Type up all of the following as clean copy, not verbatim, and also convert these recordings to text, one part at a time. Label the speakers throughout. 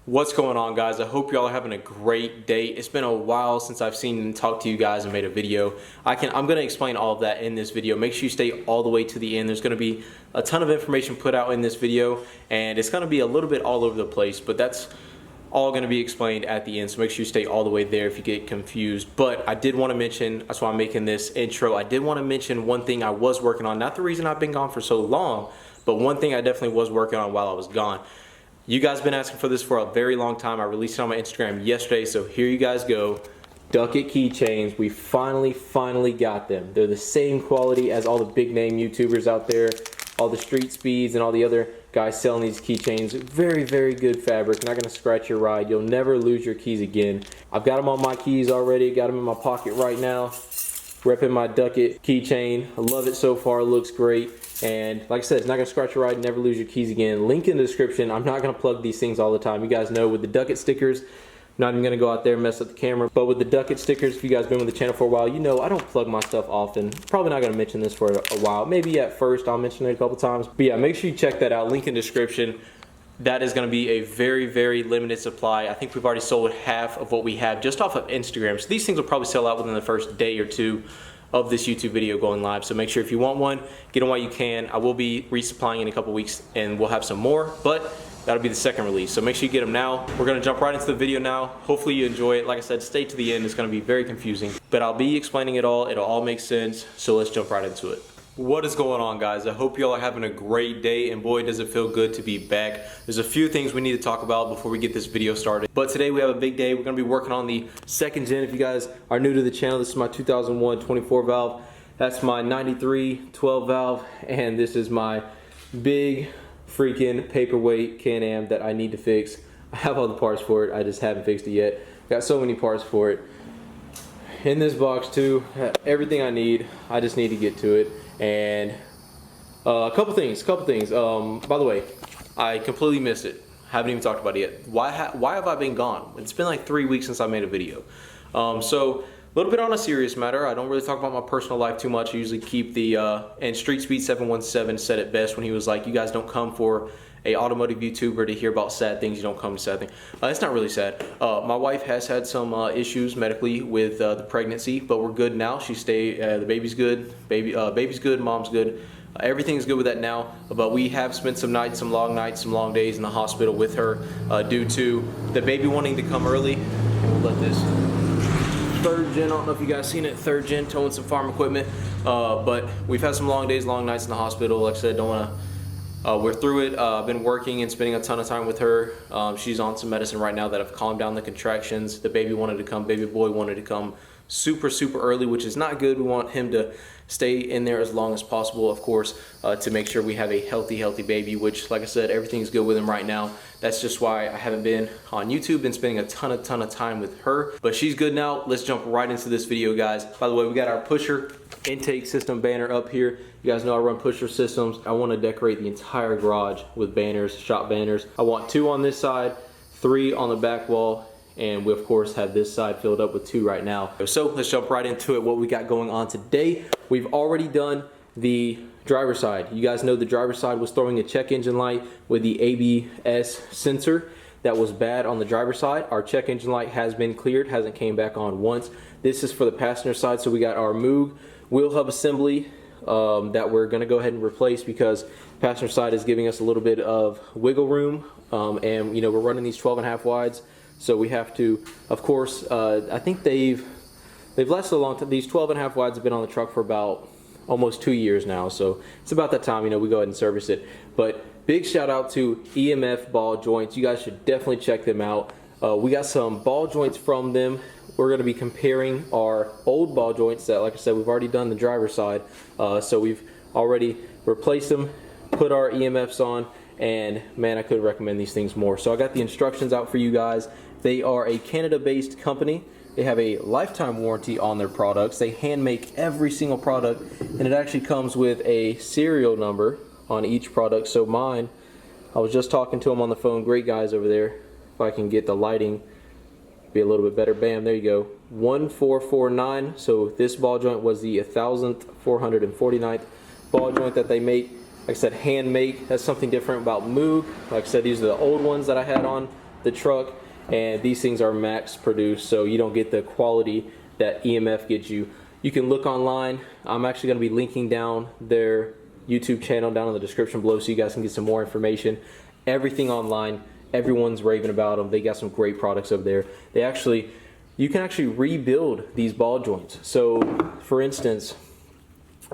Speaker 1: What's going on, guys? I hope y'all are having a great day. It's been a while since I've seen and talked to you guys and made a video. I'm going to explain all of that in this video. Make sure you stay all the way to the end. There's going to be a ton of information put out in this video, and it's going to be a little bit all over the place, but that's all going to be explained at the end, so make sure you stay all the way there if you get confused. But I did want to mention, that's why I'm making this intro, I did want to mention one thing I was working on. Not the reason I've been gone for so long, but one thing I definitely was working on while I was gone. You guys have been asking for this for a very long time. I released it on my Instagram yesterday, so here you guys go. Ducket keychains. We finally got them. They're the same quality as all the big name YouTubers out there, all the Street Speeds and all the other guys selling these keychains. Very good fabric. Not gonna scratch your ride. You'll never lose your keys again. I've got them on my keys already. Got them in my pocket right now. Repping my Ducket keychain. I love it so far. It looks great. And like I said, it's not gonna scratch your ride, never lose your keys again. Link in the description. I'm not gonna plug these things all the time. You guys know with the Ducket stickers, I'm not even gonna go out there and mess up the camera. But with the Ducket stickers, if you guys been with the channel for a while, you know I don't plug my stuff often. Probably not gonna mention this for a while. Maybe at first I'll mention it a couple times. But yeah, make sure you check that out. Link in the description. That is gonna be a very limited supply. I think we've already sold half of what we have just off of Instagram. So these things will probably sell out within the first day or two of this YouTube video going live. So make sure if you want one, get them while you can. I will be resupplying in a couple weeks and we'll have some more, but that'll be the second release. So make sure you get them now. We're gonna jump right into the video now. Hopefully you enjoy it. Like I said, stay to the end. It's gonna be very confusing, but I'll be explaining it all. It'll all make sense. So let's jump right into it. What is going on, guys? I hope y'all are having a great day, and boy does it feel good to be back. There's a few things we need to talk about before we get this video started, but today we have a big day. We're going to be working on the second gen. If you guys are new to the channel, this is my 2001 24 valve. That's my 93 12 valve, and this is my big freaking paperweight CANAM that I need to fix. I have all the parts for it, I just haven't fixed it yet. Got so many parts for it. In this box too, everything I need. I just need to get to it. And a couple things. By the way, I completely missed it. Haven't even talked about it yet. Why have I been gone? It's been like 3 weeks since I made a video. So a little bit on a serious matter. I don't really talk about my personal life too much. I usually keep the and Street Speed 717 said it best when he was like, "You guys don't come for a automotive YouTuber to hear about sad things. You don't come to sad things." It's not really sad. My wife has had some issues medically with the pregnancy, but we're good now. The baby's good. Baby's good. Mom's good. Everything's good with that now. But we have spent some nights, some long days in the hospital with her due to the baby wanting to come early. And we'll let this third gen. I don't know if you guys seen it. Third gen towing some farm equipment. But we've had some long days, long nights in the hospital. Like I said, don't want to. We're through it. I've been working and spending a ton of time with her. She's on some medicine right now that have calmed down the contractions. The baby wanted to come, baby boy wanted to come super early, which is not good. We want him to stay in there as long as possible, of course, to make sure we have a healthy baby, which, like I said, everything's good with him right now. That's just why I haven't been on YouTube, been spending a ton of time with her, but she's good now. Let's jump right into this video, guys. By the way, we got our pusher intake system banner up here. You guys know I run pusher systems. I want to decorate the entire garage with banners, shop banners. I want 2 on this side, 3 on the back wall, and we of course have this side filled up with 2 right now. So let's jump right into it. What we got going on today. We've already done the driver's side. You guys know the driver's side was throwing a check engine light with the ABS sensor. That was bad on the driver's side. Our check engine light has been cleared, hasn't came back on once. This is for the passenger side. So we got our Moog wheel hub assembly that we're going to go ahead and replace because passenger side is giving us a little bit of wiggle room, and you know, we're running these 12.5 wides, so we have to, of course, I think they've lasted a long time. These 12.5 wides have been on the truck for about almost 2 years now, so it's about that time, you know, we go ahead and service it. But big shout out to EMF ball joints. You guys should definitely check them out. We got some ball joints from them. We're going to be comparing our old ball joints that, like I said, we've already done the driver's side. So we've already replaced them, put our EMFs on, and man, I could recommend these things more. So I got the instructions out for you guys. They are a Canada-based company. They have a lifetime warranty on their products. They hand make every single product, and it actually comes with a serial number on each product. So mine, I was just talking to them on the phone. Great guys over there. If I can get the lighting be a little bit better. Bam, there you go. 1449. So this ball joint was the 1449th ball joint that they make. Like I said, hand make. That's something different about Moog. Like I said, these are the old ones that I had on the truck, and these things are max produced, so you don't get the quality that EMF gets you. You can look online. I'm actually going to be linking down their YouTube channel down in the description below so you guys can get some more information. Everything online, everyone's raving about them. They got some great products over there. You can actually rebuild these ball joints. So for instance,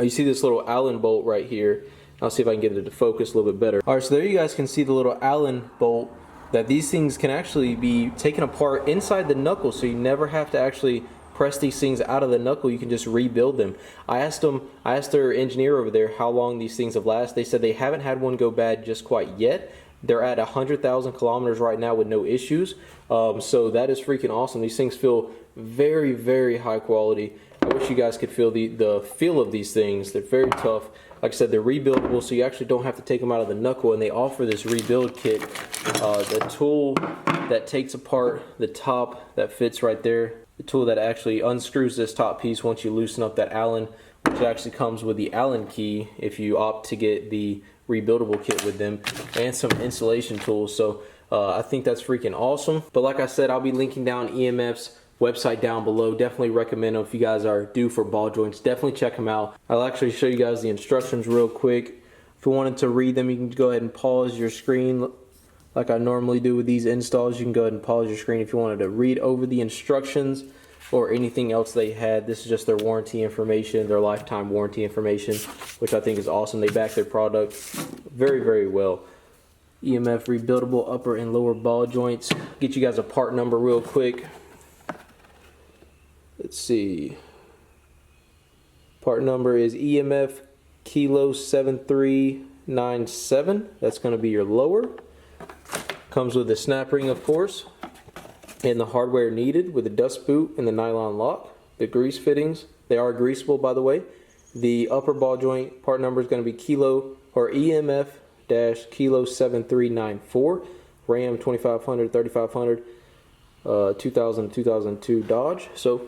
Speaker 1: you see this little Allen bolt right here. I'll see if I can get it to focus a little bit better. All right, so there you guys can see the little Allen bolt, that these things can actually be taken apart inside the knuckle, so you never have to actually press these things out of the knuckle. You can just rebuild them. I asked their engineer over there how long these things have lasted. They said they haven't had one go bad just quite yet. They're at 100,000 kilometers right now with no issues. So that is freaking awesome. These things feel very, very high quality. I wish you guys could feel the feel of these things. They're very tough. Like I said, they're rebuildable, so you actually don't have to take them out of the knuckle, and they offer this rebuild kit. The tool that takes apart the top that fits right there, the tool that actually unscrews this top piece once you loosen up that Allen, which actually comes with the Allen key if you opt to get the rebuildable kit with them, and some installation tools. So I think that's freaking awesome. But like I said, I'll be linking down EMF's website down below. Definitely recommend them if you guys are due for ball joints. Definitely check them out. I'll actually show you guys the instructions real quick. If you wanted to read them, you can go ahead and pause your screen like I normally do with these installs. You can go ahead and pause your screen if you wanted to read over the instructions or anything else they had. This is just their warranty information, their lifetime warranty information, which I think is awesome. They back their product very, very well. EMF rebuildable upper and lower ball joints. Get you guys a part number real quick. Let's see. Part number is EMF Kilo 7397. That's going to be your lower. Comes with a snap ring, of course, and the hardware needed with the dust boot and the nylon lock. The grease fittings, they are greasable, by the way. The upper ball joint part number is going to be EMF-Kilo 7394. Ram 2500, 3500, 2000 2002 Dodge. So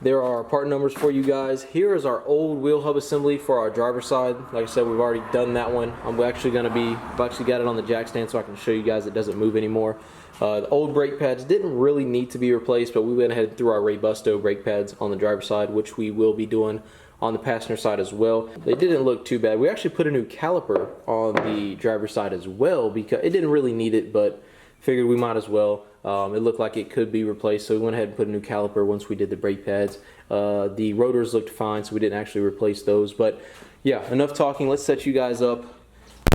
Speaker 1: there are part numbers for you guys. Here is our old wheel hub assembly for our driver's side. Like I said, we've already done that one. I've actually got it on the jack stand so I can show you guys it doesn't move anymore. The old brake pads didn't really need to be replaced, but we went ahead and threw our Raybusto brake pads on the driver's side, which we will be doing on the passenger side as well. They didn't look too bad. We actually put a new caliper on the driver's side as well because it didn't really need it, but figured we might as well. It looked like it could be replaced, so we went ahead and put a new caliper once we did the brake pads. The rotors looked fine, so we didn't actually replace those. But yeah, enough talking. Let's set you guys up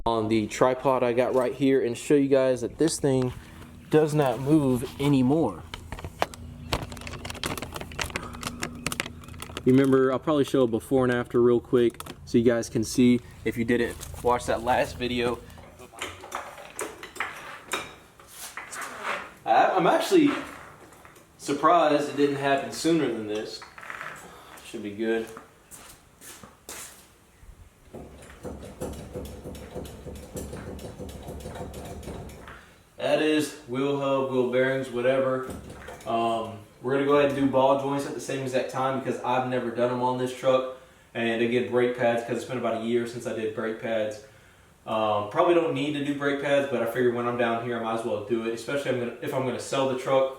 Speaker 1: on the tripod I got right here and show you guys that this thing does not move anymore. Remember, I'll probably show a before and after real quick so you guys can see if you didn't watch that last video. I'm actually surprised it didn't happen sooner than this. Should be good. That is wheel hub, wheel bearings, whatever. We're going to go ahead and do ball joints at the same exact time because I've never done them on this truck. And again, brake pads, because it's been about a year since I did brake pads. Probably don't need to do brake pads, but I figured when I'm down here I might as well do it, especially if I'm going to sell the truck.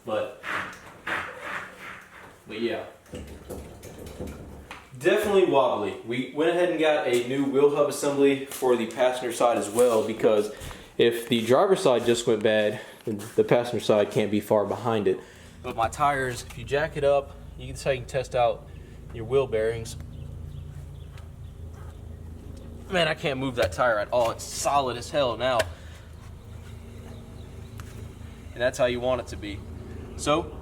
Speaker 1: But yeah, definitely wobbly. We went ahead and got a new wheel hub assembly for the passenger side as well, because if the driver's side just went bad, the passenger side can't be far behind it. But my tires, if you jack it up, you can test out your wheel bearings. Man, I can't move that tire at all. It's solid as hell now. And that's how you want it to be. So,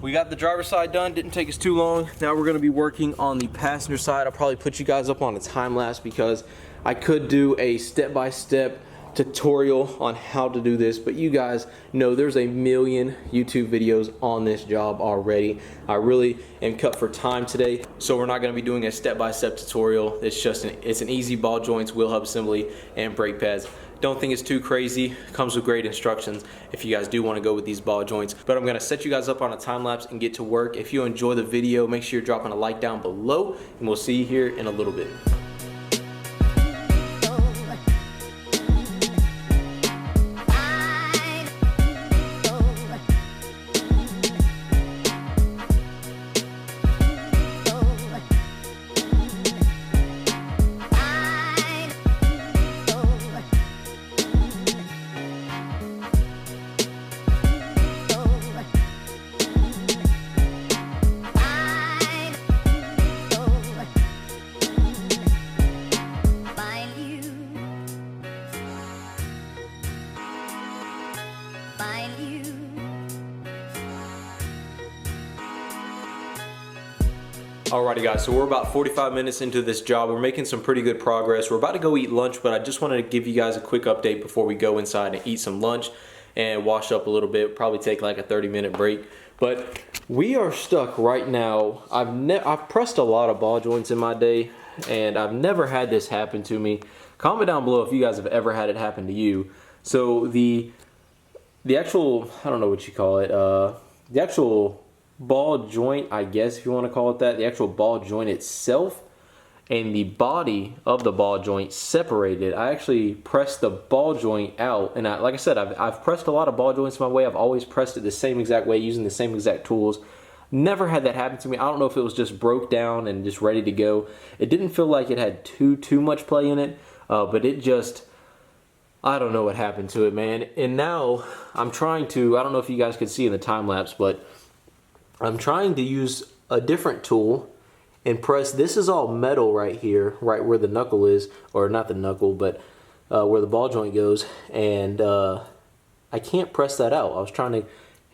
Speaker 1: we got the driver's side done. Didn't take us too long. Now we're going to be working on the passenger side. I'll probably put you guys up on a time lapse because I could do a step-by-step tutorial on how to do this, but you guys know there's a million YouTube videos on this job already. I really am cut for time today, so we're not going to be doing a step-by-step tutorial. It's an easy ball joints, wheel hub assembly, and brake pads. Don't think it's too crazy. Comes with great instructions if you guys do want to go with these ball joints. But I'm going to set you guys up on a time lapse and get to work. If you enjoy the video, make sure you're dropping a like down below, and we'll see you here in a little bit. Alrighty guys, so we're about 45 minutes into this job. We're making some pretty good progress. We're about to go eat lunch, but I just wanted to give you guys a quick update before we go inside and eat some lunch and wash up a little bit. Probably take like a 30-minute break. But we are stuck right now. I've pressed a lot of ball joints in my day, and I've never had this happen to me. Comment down below if you guys have ever had it happen to you. So the actual, I don't know what you call it, the actual ball joint, I guess if you want to call it that, the actual ball joint itself and the body of the ball joint separated. I actually pressed the ball joint out, and like I said, I've pressed a lot of ball joints my way. I've always pressed it the same exact way using the same exact tools. Never had that happen to me. I don't know if it was just broke down and just ready to go. It didn't feel like it had too much play in it, but it just, I don't know what happened to it, man. And now I'm trying to, I don't know if you guys could see in the time lapse, but I'm trying to use a different tool and press. This is all metal right here, right where the knuckle is, or not the knuckle, but where the ball joint goes, and I can't press that out. I was trying to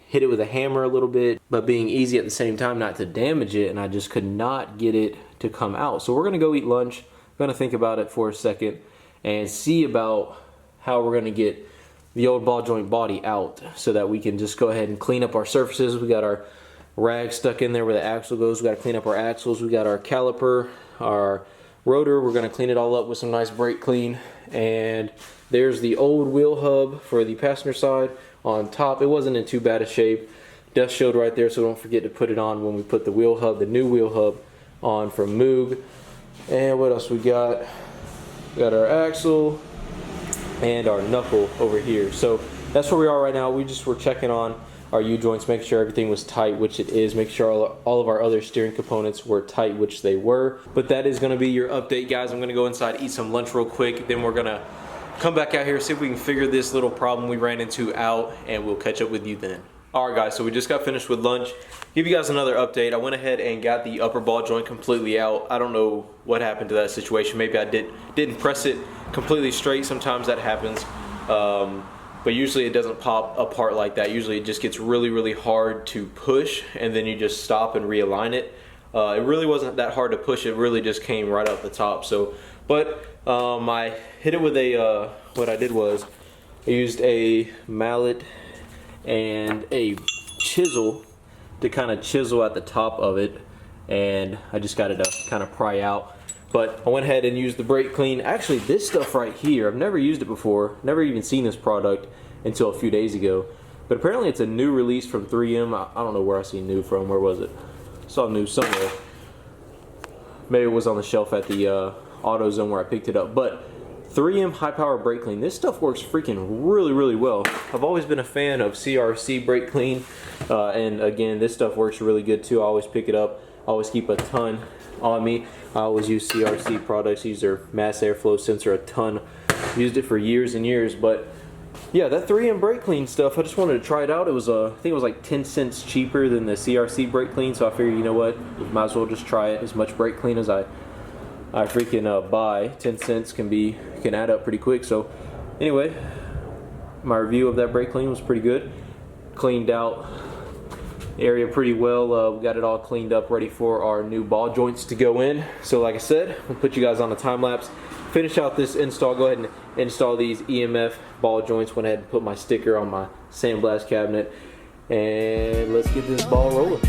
Speaker 1: hit it with a hammer a little bit, but being easy at the same time not to damage it, and I just could not get it to come out. So we're gonna go eat lunch. I'm gonna think about it for a second and see about how we're gonna get the old ball joint body out so that we can just go ahead and clean up our surfaces. We got our rag stuck in there where the axle goes. We got to clean up our axles. We got our caliper, our rotor. We're going to clean it all up with some nice brake clean. And there's the old wheel hub for the passenger side on top. It wasn't in too bad a shape. Dust showed right there, so don't forget to put it on when we put the wheel hub, the new wheel hub, on from Moog. And what else we got? We got our axle and our knuckle over here. So that's where we are right now. We just were checking on our U-joints, make sure everything was tight, which it is. Make sure all of our other steering components were tight, which they were. But that is going to be your update, guys. I'm going to go inside, eat some lunch real quick. Then we're going to come back out here, see if we can figure this little problem we ran into out, and we'll catch up with you then. Alright guys, so we just got finished with lunch. Give you guys another update. I went ahead and got the upper ball joint completely out. I don't know what happened to that situation. Maybe I didn't press it completely straight. Sometimes that happens. But usually it doesn't pop apart like that. Usually it just gets really hard to push, and then you just stop and realign it. It really wasn't that hard to push. It really just came right out the top. So, but I hit it with a, what I did was I used a mallet and a chisel to kind of chisel at the top of it, and I just got it to kind of pry out. But I went ahead and used the brake clean. Actually, this stuff right here, I've never used it before, never even seen this product until a few days ago. But apparently it's a new release from 3M. I don't know where I see new from. Where was it? I saw new somewhere. Maybe it was on the shelf at the AutoZone where I picked it up. But 3M high power brake clean. This stuff works freaking really well. I've always been a fan of CRC brake clean. And again, this stuff works really good too. I always pick it up. I always keep a ton on me. I always use CRC products. Use their mass airflow sensor a ton. Used it for years and years. But yeah, that 3M brake clean stuff, I just wanted to try it out. It was I think it was like 10 cents cheaper than the CRC brake clean, so I figured, you know what, might as well just try it. As much brake clean as I freaking buy. 10 cents can add up pretty quick. So anyway, my review of that brake clean was pretty good. Cleaned out area pretty well. We got it all cleaned up, ready for our new ball joints to go in. So like I said, we'll put you guys on a time lapse, finish out this install, go ahead and install these EMF ball joints. Went ahead and put my sticker on my sandblast cabinet, and let's get this ball rolling.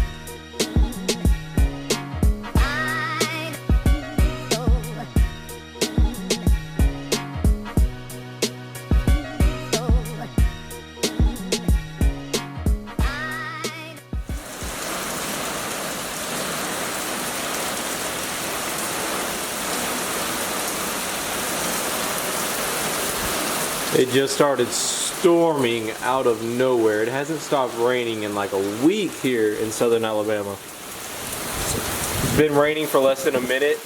Speaker 1: It just started storming out of nowhere. It hasn't stopped raining in like a week here in southern Alabama. It's been raining for less than a minute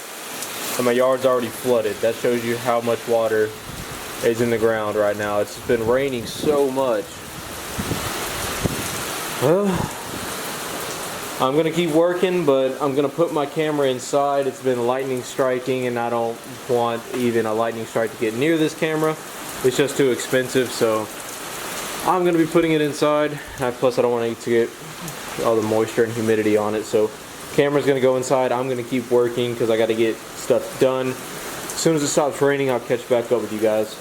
Speaker 1: and my yard's already flooded. That shows you how much water is in the ground right now. It's been raining so much. Well, I'm gonna keep working, but I'm gonna put my camera inside. It's been lightning striking and I don't want even a lightning strike to get near this camera. It's just too expensive, so I'm going to be putting it inside. Plus I don't want it to get all the moisture and humidity on it, so Camera's gonna go inside. I'm gonna keep working because I got to get stuff done. As soon as it stops raining, I'll catch back up with you guys.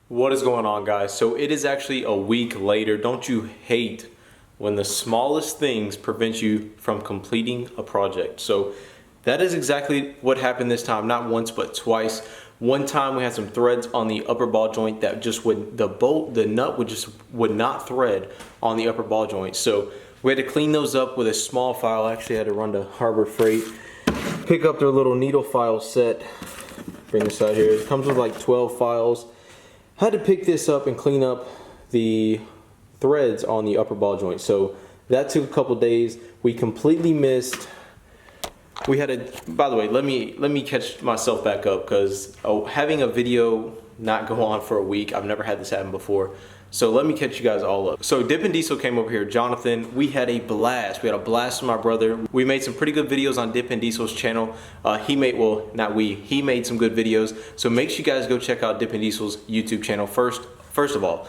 Speaker 1: What is going on, guys? So it is actually a week later. Don't you hate when the smallest things prevent you from completing a project? So that is exactly what happened this time. Not once, but twice. One time we had some threads on the upper ball joint that just would, the nut would not thread on the upper ball joint. So we had to clean those up with a small file. I actually had to run to Harbor Freight, pick up their little needle file set. Bring this out here. It comes with like 12 files. Had to pick this up and clean up the threads on the upper ball joint. So that took a couple days. We completely missed. We had a, by the way, let me catch myself back up, because having a video not go on for a week, I've never had this happen before. So let me catch you guys all up. So Dip and Diesel came over here, Jonathan. We had a blast. We had a blast with my brother. We made some pretty good videos on Dip and Diesel's channel. He made some good videos. So make sure you guys go check out Dip and Diesel's YouTube channel first of all.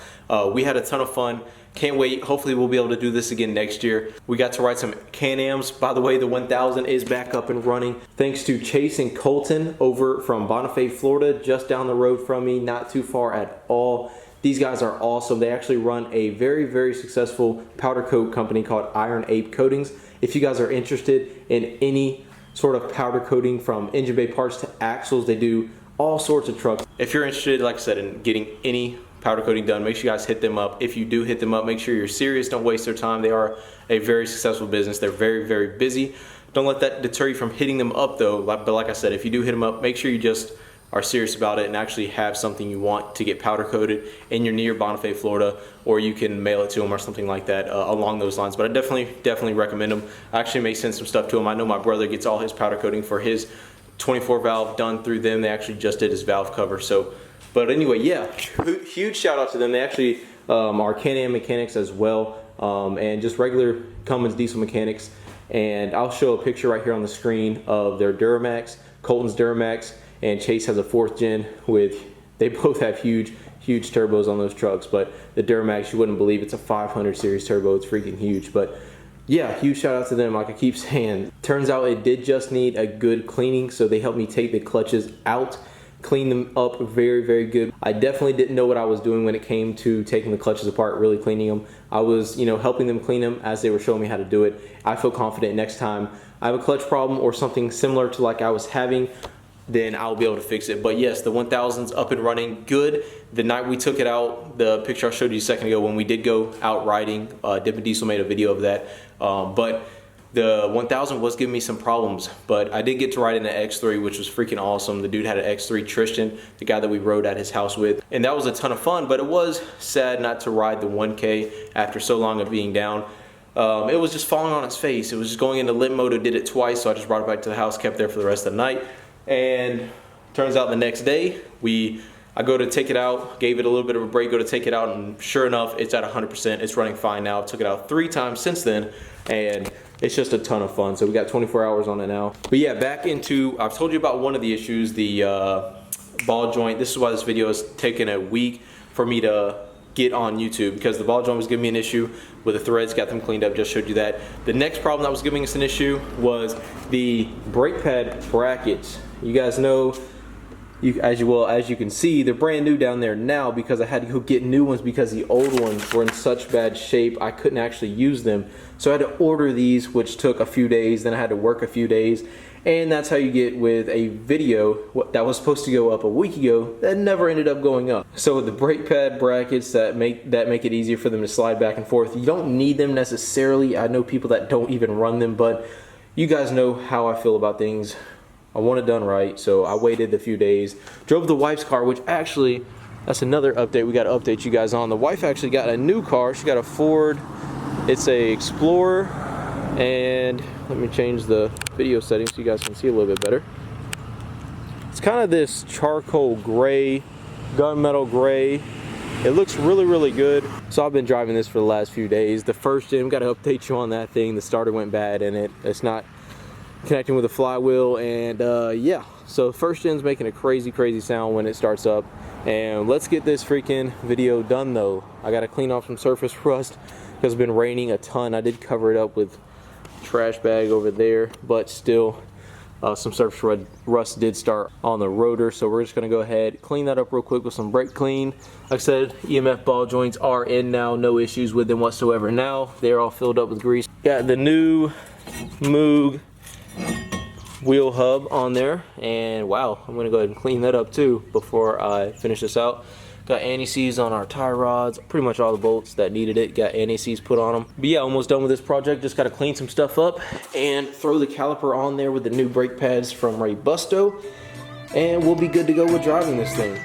Speaker 1: We had a ton of fun. Can't wait. Hopefully we'll be able to do this again next year. We got to ride some Can-Ams. By the way, the 1000 is back up and running. Thanks to Chase and Colton over from Bonifay, Florida, just down the road from me, not too far at all. These guys are awesome. They actually run a very, very successful powder coat company called Iron Ape Coatings. If you guys are interested in any sort of powder coating, from engine bay parts to axles, they do all sorts of trucks. If you're interested, like I said, in getting any powder coating done, make sure you guys hit them up. If you do hit them up, make sure you're serious. Don't waste their time. They are a very successful business. They're very, very busy. Don't let that deter you from hitting them up though. But like I said, if you do hit them up, make sure you just are serious about it and actually have something you want to get powder coated and you're near Bonifay, Florida, or you can mail it to them or something like that along those lines. But I definitely recommend them. I actually may send some stuff to them. I know my brother gets all his powder coating for his 24 valve done through them. They actually just did his valve cover. So, but anyway, yeah, huge shout out to them. They actually are Can-Am mechanics as well, and just regular Cummins diesel mechanics. And I'll show a picture right here on the screen of their Duramax, Colton's Duramax, and Chase has a 4th gen with, they both have huge turbos on those trucks. But the Duramax, you wouldn't believe, it's a 500 series turbo. It's freaking huge. But yeah, huge shout out to them. Like I keep saying, turns out it did just need a good cleaning. So they helped me take the clutches out, clean them up very, very good. I definitely didn't know what I was doing when it came to taking the clutches apart, really cleaning them. I was, helping them clean them as they were showing me how to do it. I feel confident next time I have a clutch problem or something similar to like I was having, then I'll be able to fix it. But yes, the 1000's up and running good. The night we took it out, the picture I showed you a second ago, when we did go out riding, Dip and Diesel made a video of that. But the 1000 was giving me some problems, but I did get to ride in an X3, which was freaking awesome. The dude had an X3, Tristan, the guy that we rode at his house with, and that was a ton of fun. But it was sad not to ride the 1K after so long of being down. It was just falling on its face. It was just going into limp mode. It did it twice, so I just brought it back to the house, kept there for the rest of the night. And turns out the next day, I go to take it out, gave it a little bit of a break, go to take it out, and sure enough, it's at 100%. It's running fine now. I took it out 3 times since then, and it's just a ton of fun. So we got 24 hours on it now. But yeah, back into, I've told you about one of the issues, the ball joint. This is why this video has taken a week for me to get on YouTube, because the ball joint was giving me an issue with the threads. Got them cleaned up, just showed you that. The next problem that was giving us an issue was the brake pad brackets. You guys know, as you can see, they're brand new down there now, because I had to go get new ones because the old ones were in such bad shape I couldn't actually use them. So I had to order these, which took a few days. Then I had to work a few days, and that's how you get with a video that was supposed to go up a week ago that never ended up going up. So the brake pad brackets that make it easier for them to slide back and forth, you don't need them necessarily. I know people that don't even run them, but you guys know how I feel about things. I want it done right, so I waited a few days. Drove the wife's car, which actually, that's another update we got to update you guys on. The wife actually got a new car. She got a Ford. It's a Explorer, and let me change the video settings so you guys can see a little bit better. It's kind of this charcoal gray, gunmetal gray. It looks really, really good. So I've been driving this for the last few days. The first gen, got to update you on that thing. The starter went bad in it. It's not connecting with the flywheel, and yeah, so first gen's making a crazy sound when it starts up. And let's get this freaking video done though. I gotta clean off some surface rust because it's been raining a ton. I did cover it up with trash bag over there, but still some surface rust did start on the rotor, so we're just gonna go ahead clean that up real quick with some brake clean. Like I said, EMF ball joints are in now, no issues with them whatsoever now. They're all filled up with grease. Got the new Moog wheel hub on there, and wow, I'm gonna go ahead and clean that up too before I finish this out. Got anti-seize on our tie rods, pretty much all the bolts that needed it got anti-seize put on them. But yeah, almost done with this project. Just gotta clean some stuff up and throw the caliper on there with the new brake pads from Busto, and we'll be good to go with driving this thing.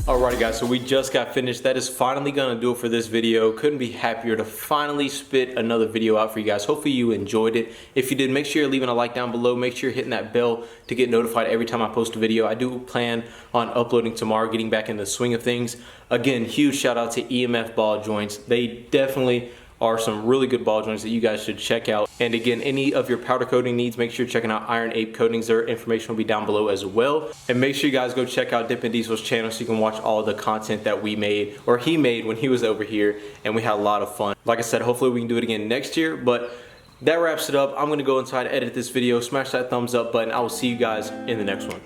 Speaker 1: Alrighty guys, so we just got finished. That is finally gonna do it for this video. Couldn't be happier to finally spit another video out for you guys. Hopefully you enjoyed it. If you did, make sure you're leaving a like down below. Make sure you're hitting that bell to get notified every time I post a video. I do plan on uploading tomorrow, getting back in the swing of things. Again, huge shout out to EMF ball joints. They definitely are some really good ball joints that you guys should check out. And again, any of your powder coating needs, make sure you're checking out Iron Ape Coatings. Their information will be down below as well. And make sure you guys go check out Dippin' Diesel's channel so you can watch all the content that we made, or he made when he was over here, and we had a lot of fun. Like I said, hopefully we can do it again next year, but that wraps it up. I'm gonna go inside, edit this video, smash that thumbs up button. I will see you guys in the next one.